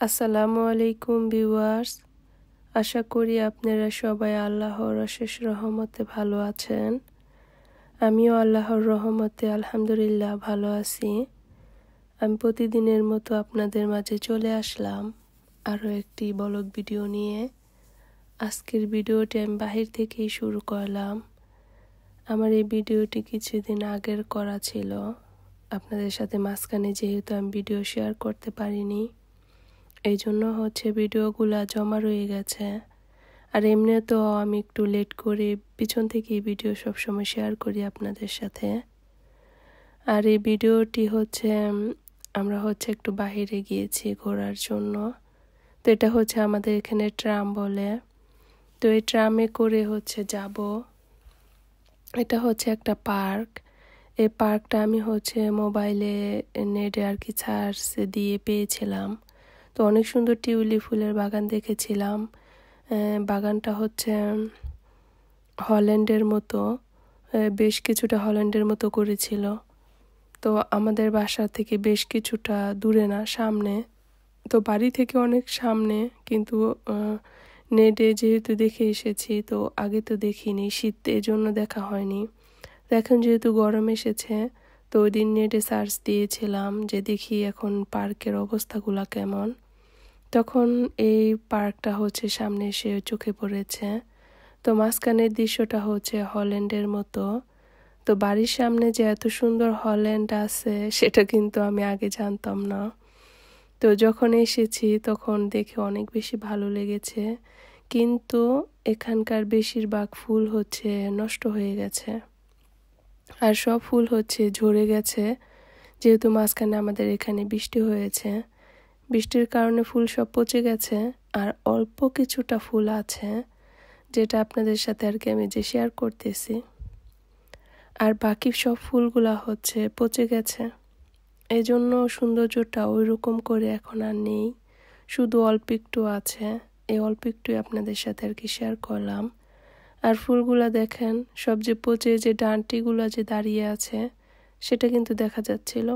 আসসালামু আলাইকুম ভিউয়ার্স। আশা করি আপনারা সবাই আল্লাহর অশেষ রহমতে ভালো আছেন। আমিও আল্লাহর রহমতে আলহামদুলিল্লাহ ভালো আছি। আমি প্রতিদিনের মতো আপনাদের মাঝে চলে আসলাম আরও একটি ব্লগ ভিডিও নিয়ে। আজকের ভিডিওটি আমি বাহির থেকেই শুরু করলাম। আমার এই ভিডিওটি কিছুদিন আগের করা ছিল, আপনাদের সাথে মাঝখানে যেহেতু আমি ভিডিও শেয়ার করতে পারিনি, এই জন্য ভিডিওগুলা জমা রয়ে গেছে। আর এমনি তো আমি একটু লেট করে পিছন থেকে ভিডিও সবসময় শেয়ার করি আপনাদের সাথে। আর এই ভিডিওটি আমরা একটু বাইরে গিয়েছি ঘোরার জন্য। তো এটা আমাদের এখানে ট্রাম বলে। তো এই ট্রামে করে যাব। এটা একটা পার্ক। এই পার্কটা আমি মোবাইলে নেটে আর কি সার্চ দিয়ে পেয়েছিলাম। তো অনেক সুন্দর টিউলিপ ফুলের বাগান দেখেছিলাম। বাগানটা হল্যান্ডের মতো, বেশ কিছুটা হল্যান্ডের মতো করেছিল। তো আমাদের বাসা থেকে বেশ কিছুটা দূরে না, সামনে। তো বাড়ি থেকে অনেক সামনে, কিন্তু নেটে যেহেতু দেখে এসেছি, তো আগে তো দেখিনি, শীত এজন্য দেখা হয়নি। তো এখন যেহেতু গরম এসেছে, তো ওই দিন নেটে সার্চ দিয়েছিলাম যে দেখি এখন পার্কের অবস্থাগুলো কেমন। তখন এই পার্কটা সামনে এসে চোখে পড়েছে। তো মাঝখানের দৃশ্যটা হল্যান্ডের মতো। তো বাড়ির সামনে যে এত সুন্দর হল্যান্ড আছে সেটা কিন্তু আমি আগে জানতাম না। তো যখন এসেছি তখন দেখে অনেক বেশি ভালো লেগেছে, কিন্তু এখানকার বেশিরভাগ ফুল নষ্ট হয়ে গেছে। আর সব ফুল ঝরে গেছে, যেহেতু মাঝখানে আমাদের এখানে বৃষ্টি হয়েছে। বৃষ্টির কারণে ফুল সব পচে গেছে। আর অল্প কিছুটা ফুল আছে, যেটা আপনাদের সাথে আর কি আমি শেয়ার করতেছি। আর বাকি সব ফুলগুলা পচে গেছে। এই জন্য সৌন্দর্যটা ওই রকম করে এখন আর নেই, শুধু অল্প একটু আছে। এই অল্প একটুই আপনাদের সাথে আর কি শেয়ার করলাম। আর ফুলগুলা দেখেন, সব যে পচে যে ডাঁটিগুলা যে দাঁড়িয়ে আছে সেটা কিন্তু দেখা যাচ্ছিল।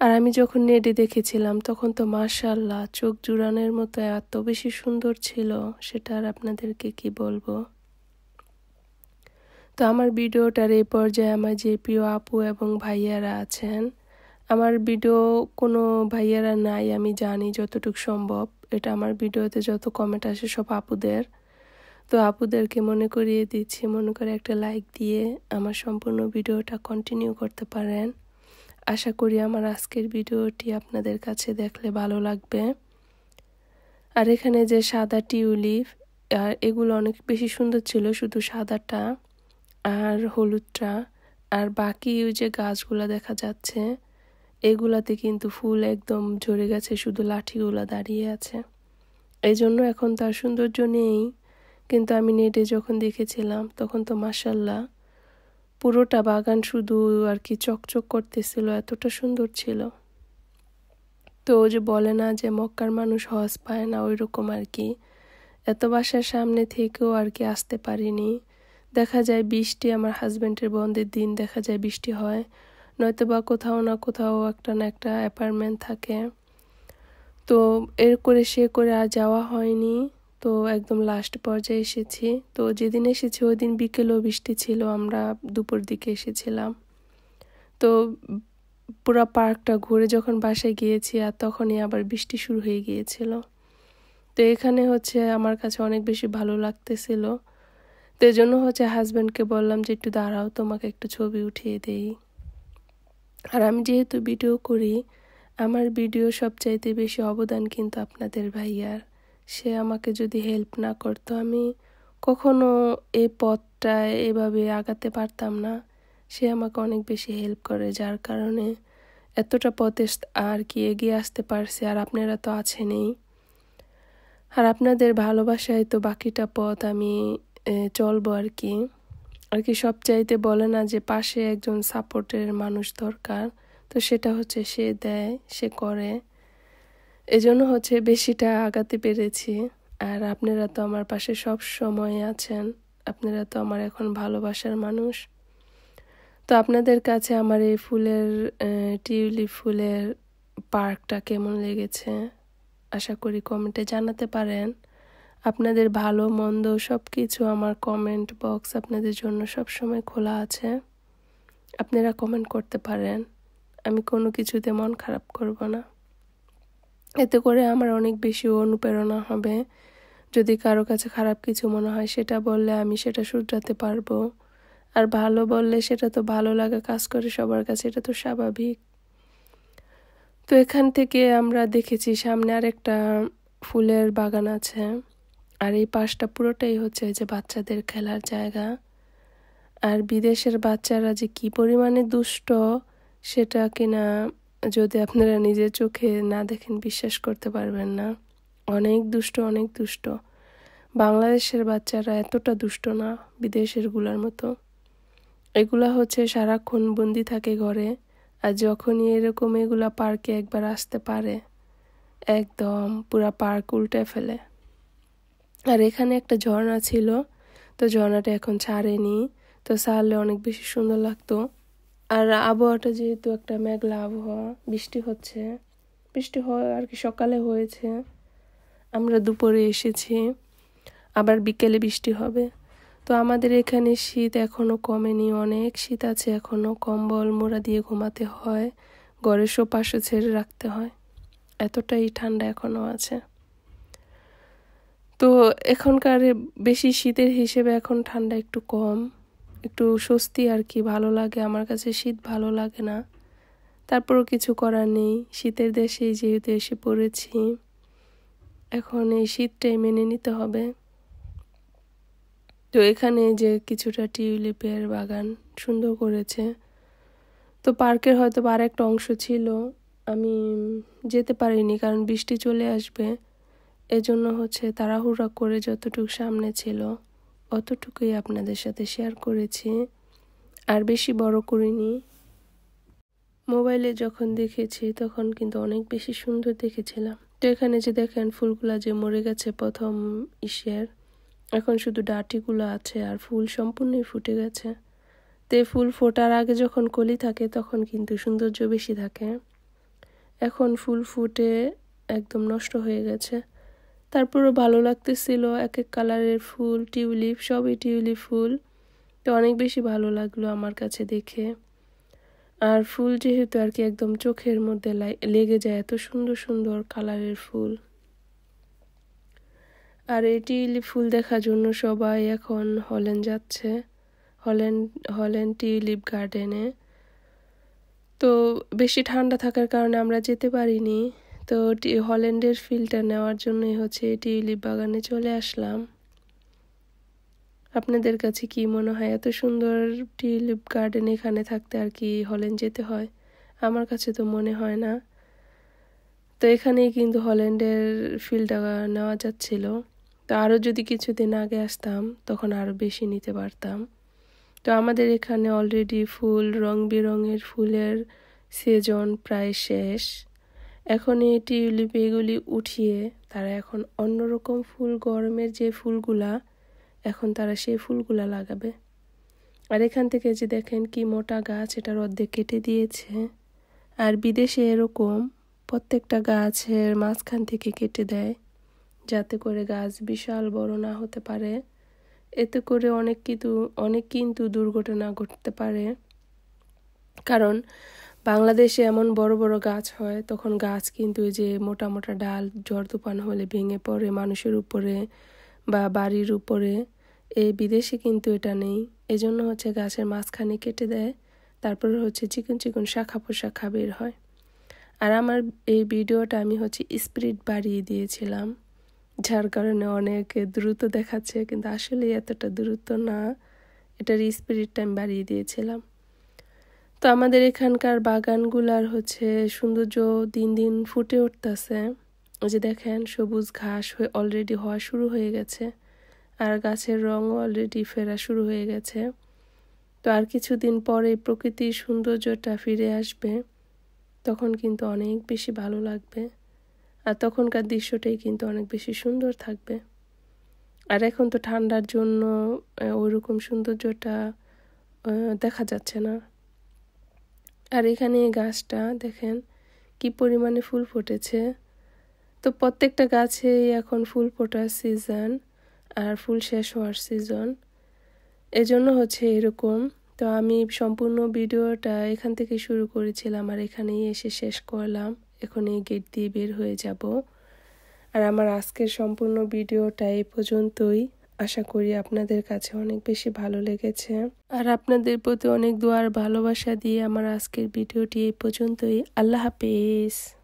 আর আমি যখন নেটে দেখেছিলাম তখন তো মাশাআল্লাহ, চোখ জুড়ানোর মতো এত বেশি সুন্দর ছিল, সেটা আর আপনাদেরকে কি বলবো। তো আমার ভিডিওটার এই পর্যায়ে আমার যে প্রিয় আপু এবং ভাইয়ারা আছেন, আমার ভিডিও কোনো ভাইয়ারা নাই আমি জানি যতটুকু সম্ভব। এটা আমার ভিডিওতে যত কমেন্ট আসে সব আপুদের। তো আপুদেরকে মনে করিয়ে দিচ্ছি, মনে করে একটা লাইক দিয়ে আমার সম্পূর্ণ ভিডিওটা কন্টিনিউ করতে পারেন। আশা করি আমার আজকের ভিডিওটি আপনাদের কাছে দেখলে ভালো লাগবে। আর এখানে যে সাদা টিউলিপ, আর এগুলো অনেক বেশি সুন্দর ছিল, শুধু সাদাটা আর হলুদটা। আর বাকি ওই যে গাছগুলা দেখা যাচ্ছে, এগুলাতে কিন্তু ফুল একদম ঝরে গেছে, শুধু লাঠিগুলা দাঁড়িয়ে আছে। এই জন্য এখন তার সৌন্দর্য নেই। কিন্তু আমি নেটে যখন দেখেছিলাম তখন তো মাশাআল্লাহ, পুরোটা বাগান শুধু আর কি চকচক করতেছিল, এতটা সুন্দর ছিল। তো ও যে বলে না যে মক্কার মানুষ হজ পায় না, ওই রকম আর কি। এত বাসার সামনে থেকেও আর কি আসতে পারিনি। দেখা যায় বৃষ্টি, আমার হাজবেন্ডের বন্ধের দিন দেখা যায় বৃষ্টি হয়, নয়তো বা কোথাও না কোথাও একটা না একটা অ্যাপার্টমেন্ট থাকে। তো এর করে সে করে আর যাওয়া হয়নি। তো একদম লাস্ট পর্যায়ে এসেছি। তো যেদিন এসেছি ওই দিন বিকেলেও বৃষ্টি ছিল, আমরা দুপুর দিকে এসেছিলাম। তো পুরো পার্কটা ঘুরে যখন বাসায় গিয়েছি, আর তখনই আবার বৃষ্টি শুরু হয়ে গিয়েছিল। তো এখানে আমার কাছে অনেক বেশি ভালো লাগতেছিল। তো এই জন্য হাজব্যান্ডকে বললাম যে একটু দাঁড়াও, তোমাকে একটু ছবি উঠিয়ে দেই। আর আমি যেহেতু ভিডিও করি, আমার ভিডিও সবচাইতে বেশি অবদান কিন্তু আপনাদের ভাইয়ার। সে আমাকে যদি হেল্প না করতো, আমি কখনো এই পথটায় এভাবে আগাতে পারতাম না। সে আমাকে অনেক বেশি হেল্প করে, যার কারণে এতটা পথে আর কি এগিয়ে আসতে পারছে। আর আপনারা তো আছেনই, আর আপনাদের ভালোবাসায় তো বাকিটা পথ আমি চলবো আর কি। সবচাইতে বলে না যে পাশে একজন সাপোর্টের মানুষ দরকার, তো সেটা সে দেয়, সে করে। এজন্য বেশিটা আগাতে পেরেছি। আর আপনারা তো আমার পাশে সব সময় আছেন, আপনারা তো আমার এখন ভালোবাসার মানুষ। তো আপনাদের কাছে আমার এই টিউলিপ ফুলের পার্কটা কেমন লেগেছে আশা করি কমেন্টে জানাতে পারেন। আপনাদের ভালো মন্দ সব কিছু আমার কমেন্ট বক্স আপনাদের জন্য সবসময় খোলা আছে। আপনারা কমেন্ট করতে পারেন, আমি কোনো কিছুতে মন খারাপ করব না। এতে করে আমার অনেক বেশি অনুপ্রেরণা হবে। যদি কারো কাছে খারাপ কিছু মনে হয় সেটা বললে আমি সেটা শুধরাতে পারবো, আর ভালো বললে সেটা তো ভালো লাগা কাজ করে সবার কাছে, এটা তো স্বাভাবিক। তো এখান থেকে আমরা দেখেছি সামনে আরেকটা ফুলের বাগান আছে, আর এই পাশটা পুরোটাই হচ্ছে যে বাচ্চাদের খেলার জায়গা। আর বিদেশের বাচ্চারা যে কি পরিমাণে দুষ্ট সেটা কিনা যদি আপনারা নিজের চোখে না দেখেন বিশ্বাস করতে পারবেন না। অনেক দুষ্ট, অনেক দুষ্ট। বাংলাদেশের বাচ্চারা এতটা দুষ্ট না বিদেশের গুলার মতো। এগুলা হচ্ছে সারাক্ষণ বন্দি থাকে ঘরে, আর যখনই এরকম এগুলা পার্কে একবার আসতে পারে একদম পুরা পার্ক উল্টে ফেলে। আর এখানে একটা ঝর্ণা ছিল, তো ঝর্ণাটা এখন ছাড়েনি, তো ছাড়লে অনেক বেশি সুন্দর লাগতো। আর আবহাওয়াটা যেহেতু একটা মেঘলা আবহাওয়া, বৃষ্টি হচ্ছে, বৃষ্টি হয় আর কি সকালে হয়েছে, আমরা দুপুরে এসেছি, আবার বিকেলে বৃষ্টি হবে। তো আমাদের এখানে শীত এখনো কমেনি, অনেক শীত আছে এখনো, কম্বল মোড়া দিয়ে ঘুমাতে হয়, ঘরের সোপাশে ছেড়ে রাখতে হয়, এতটাই ঠান্ডা এখনো আছে। তো এখনকার বেশি শীতের হিসেবে এখন ঠান্ডা একটু কম, একটু স্বস্তি আর কি, ভালো লাগে। আমার কাছে শীত ভালো লাগে না, তারপরও কিছু করার নেই, শীতের দেশেই যেহেতু এসে পড়েছি, এখন এই শীতটাই মেনে নিতে হবে। তো এখানে যে কিছুটা টিউলিপের বাগান সুন্দর করেছে। তো পার্কের হয়তো আর একটা অংশ ছিল, আমি যেতে পারিনি কারণ বৃষ্টি চলে আসবে, এজন্য হচ্ছে তাড়াহুড়া করে যতটুকু সামনে ছিল অতটুকুই আপনাদের সাথে শেয়ার করেছি, আর বেশি বড় করিনি। মোবাইলে যখন দেখেছি তখন কিন্তু অনেক বেশি সুন্দর দেখেছিলাম। তো এখানে যে দেখেন ফুলগুলা যে মরে গেছে প্রথম ইসের, এখন শুধু ডাঁটিগুলো আছে আর ফুল সম্পূর্ণই ফুটে গেছে। তো ফুল ফোটার আগে যখন কলি থাকে তখন কিন্তু সৌন্দর্য বেশি থাকে, এখন ফুল ফুটে একদম নষ্ট হয়ে গেছে। তারপরও ভালো লাগতেছিল, এক এক কালারের ফুল, টিউলিপ, সবই টিউলিপ ফুল, তো অনেক বেশি ভালো লাগলো আমার কাছে দেখে। আর ফুল যেহেতু আর কি একদম চোখের মধ্যে লেগে যায়, এত সুন্দর সুন্দর কালারের ফুল। আর এই টিউলিপ ফুল দেখার জন্য সবাই এখন হল্যান্ড যাচ্ছে, হল্যান্ড টিউলিপ গার্ডেনে। তো বেশি ঠান্ডা থাকার কারণে আমরা যেতে পারিনি, তো হল্যান্ডের ফিলটা নেওয়ার জন্যই হচ্ছে টিউলিপ বাগানে চলে আসলাম। আপনাদের কাছে কি মনে হয় এত সুন্দর টিউলিপ গার্ডেন এখানে থাকতে আর কি হল্যান্ড যেতে হয়? আমার কাছে তো মনে হয় না। তো এখানেই কিন্তু হল্যান্ডের ফিলটা নেওয়া যাচ্ছিল, তো আরও যদি কিছুদিন আগে আসতাম তখন আরও বেশি নিতে পারতাম। তো আমাদের এখানে অলরেডি ফুল, রং বেরঙের ফুলের সিজন প্রায় শেষ। এখন এই টিউলিপ এগুলি উঠিয়ে তারা এখন অন্যরকম ফুল, গরমের যে ফুলগুলা, এখন তারা সেই ফুলগুলা লাগাবে। আর এখান থেকে যে দেখেন কি মোটা গাছ, এটার অর্ধেক কেটে দিয়েছে। আর বিদেশে এরকম প্রত্যেকটা গাছের মাঝখান থেকে কেটে দেয়, যাতে করে গাছ বিশাল বড় না হতে পারে। এতে করে অনেক কিন্তু দুর্ঘটনা ঘটতে পারে, কারণ বাংলাদেশে এমন বড় বড় গাছ হয়, তখন গাছ কিন্তু এই যে মোটা মোটা ডাল ঝড় তুফান হলে ভেঙে পড়ে মানুষের উপরে বা বাড়ির উপরে। এই বিদেশে কিন্তু এটা নেই, এজন্য হচ্ছে গাছের মাঝখানে কেটে দেয়, তারপরে হচ্ছে চিকন চিকন শাখা পোশাখা বের হয়। আর আমার এই ভিডিওটা আমি হচ্ছে স্পিড বাড়িয়ে দিয়েছিলাম, যার কারণে অনেক দ্রুত দেখাচ্ছে, কিন্তু আসলে এতটা দ্রুত না, এটার স্পিডটা আমি বাড়িয়ে দিয়েছিলাম। তো আমাদের এখানকার বাগানগুলার হচ্ছে সৌন্দর্য দিন দিন ফুটে উঠতেছে। ওই যে দেখেন সবুজ ঘাস অলরেডি হওয়া শুরু হয়ে গেছে, আর গাছের রঙও অলরেডি ফেরা শুরু হয়ে গেছে। তো আর কিছুদিন পরে প্রকৃতির সৌন্দর্যটা ফিরে আসবে, তখন কিন্তু অনেক বেশি ভালো লাগবে, আর তখনকার দৃশ্যটাই কিন্তু অনেক বেশি সুন্দর থাকবে। আর এখন তো ঠান্ডার জন্য ওইরকম সৌন্দর্যটা দেখা যাচ্ছে না। আর এখানে এই গাছটা দেখেন কি পরিমাণে ফুল ফুটেছে। তো প্রত্যেকটা গাছেই এখন ফুল ফোটার সিজন আর ফুল শেষ হওয়ার সিজন, এজন্য হচ্ছে এরকম। তো আমি সম্পূর্ণ ভিডিওটা এখান থেকে শুরু করেছিলাম আর এখানেই এসে শেষ করলাম। এখন এই গেট দিয়ে বের হয়ে যাব। আর আমার আজকের সম্পূর্ণ ভিডিওটা এই পর্যন্তই। আশা করি আপনাদের কাছে অনেক বেশি ভালো লেগেছে। আর আপনাদের প্রতি অনেক দোয়ার ভালোবাসা দিয়ে আমার আজকের ভিডিওটি এই পর্যন্তই। আল্লাহ হাফেজ।